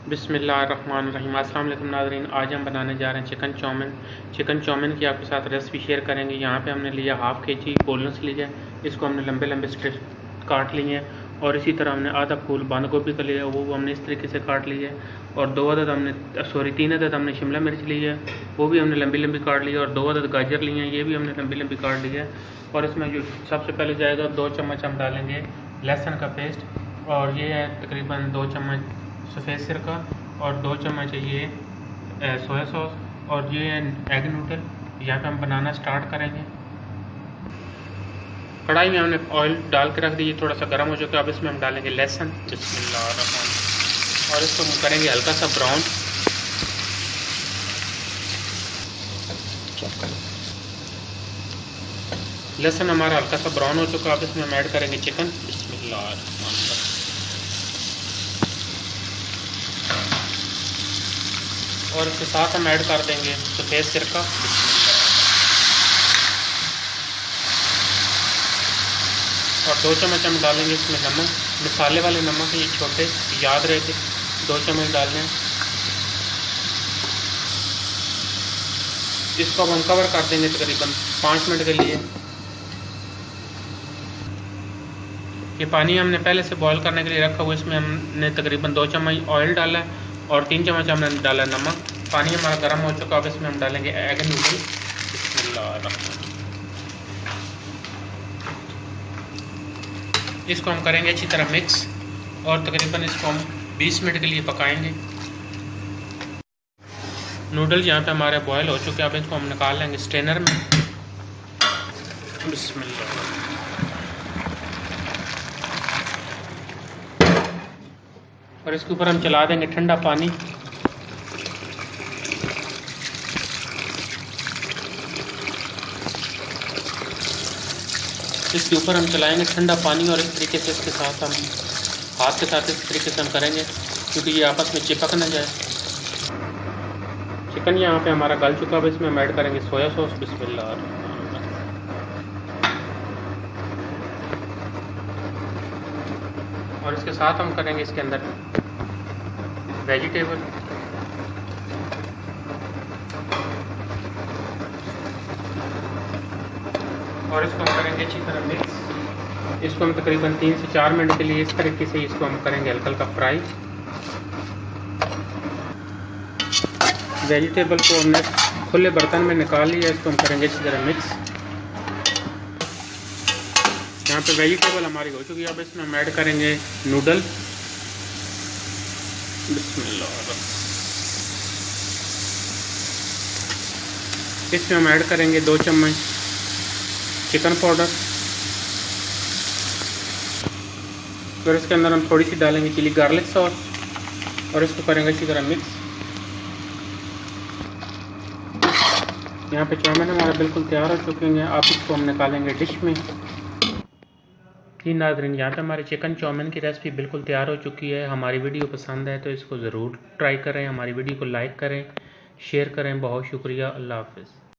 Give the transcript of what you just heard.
बिस्मिल्लाहिर्रहमानिर्रहीम। अस्सलाम वालेकुम नाज़रीन, आज हम बनाने जा रहे हैं चिकन चाउमीन। चिकन चाउमीन की आपके साथ रेसिपी शेयर करेंगे। यहाँ पे हमने लिया हाफ़ kg बोनलेस लिया, इसको हमने लंबे लंबे स्ट्रिप काट लिए हैं। और इसी तरह हमने आधा फूल बंद गोभी का लिया, वो हमने इस तरीके से काट लिया है। और 3 अदद हमने शिमला मिर्च ली है, वो भी हमने लंबी लंबी काट ली है। और 2 अदद गाजर लिए हैं, ये भी हमने लंबी लंबी काट ली है। और इसमें जो सबसे पहले जाएगा 2 चम्मच हम डालेंगे लहसुन का पेस्ट, और ये है तकरीबन 2 चम्मच सफ़ेद सिरका, और 2 चम्मच ये सोया सॉस, और ये एग नूडल। यहाँ पे हम बनाना स्टार्ट करेंगे। कढ़ाई में हमने ऑयल डाल के रख दी, थोड़ा सा गर्म हो चुका है। अब इसमें हम डालेंगे लहसुन, बिस्मिल्लाहिर्रहमानिर्रहीम, और इसको हम करेंगे हल्का सा ब्राउन। लहसुन हमारा हल्का सा ब्राउन हो चुका है। अब इसमें हम ऐड करेंगे चिकन, बिस्मिल्लाहिर्रहमानिर्रहीम, और इसके साथ हम ऐड कर देंगे सफ़ेद सिरका, और 2 चम्मच हम डालेंगे इसमें नमक, मसाले वाले नमक, ये छोटे याद रहे थे, 2 चम्मच डालने हैं। इसको अब हम कवर कर देंगे तकरीबन 5 मिनट के लिए। ये पानी हमने पहले से बॉईल करने के लिए रखा हुआ, इसमें हमने तकरीबन 2 चम्मच ऑयल डाला है, और 3 चम्मच हमने डाला नमक। पानी हमारा गर्म हो चुका है। अब इसमें हम डालेंगे एग नूडल, बिस्मिल्लाहिर्रहमानिर्रहीम। इसको हम करेंगे अच्छी तरह मिक्स, और तकरीबन इसको हम 20 मिनट के लिए पकाएंगे। नूडल्स यहाँ पे हमारे बॉयल हो चुके हैं। अब इसको हम निकाल लेंगे स्ट्रेनर में, बिस्मिल्लाह। और इसके ऊपर हम चला देंगे ठंडा पानी। इसके ऊपर हम चलाएंगे ठंडा पानी, और इस तरीके से इसके साथ हम हाथ के साथ इस तरीके से हम करेंगे, क्योंकि ये आपस में चिपक न जाए। चिकन यहाँ पे हमारा गल चुका है। इसमें हम ऐड करेंगे सोया सॉस, बिस्मिल्लाह। और इसके साथ हम करेंगे इसके अंदर वेजिटेबल, और इसको हम करेंगे अच्छी तरह मिक्स। इसको हम तकरीबन 3 से 4 मिनट के लिए इस तरीके से इसको हम करेंगे हल्का हल्का फ्राई। वेजिटेबल को हमने खुले बर्तन में निकाल लिया, इसको हम करेंगे अच्छी तरह मिक्स। यहाँ पे वेजिटेबल हमारी हो चुकी है। अब इसमें हम ऐड करेंगे नूडल, बिस्मिल्लाह। इसमें हम ऐड करेंगे 2 चम्मच चिकन पाउडर, फिर इसके अंदर हम थोड़ी सी डालेंगे चिली गार्लिक सॉस, और इसको करेंगे अच्छी तरह मिक्स। यहाँ पे चाउमीन हमारा बिल्कुल तैयार हो चुके हैं। आप इसको हम निकालेंगे डिश में। जी नाज़रीन, यहाँ पे हमारे चिकन चाउमीन की रेसिपी बिल्कुल तैयार हो चुकी है। हमारी वीडियो पसंद है तो इसको ज़रूर ट्राई करें, हमारी वीडियो को लाइक करें, शेयर करें। बहुत शुक्रिया, अल्लाह हाफ़िज़।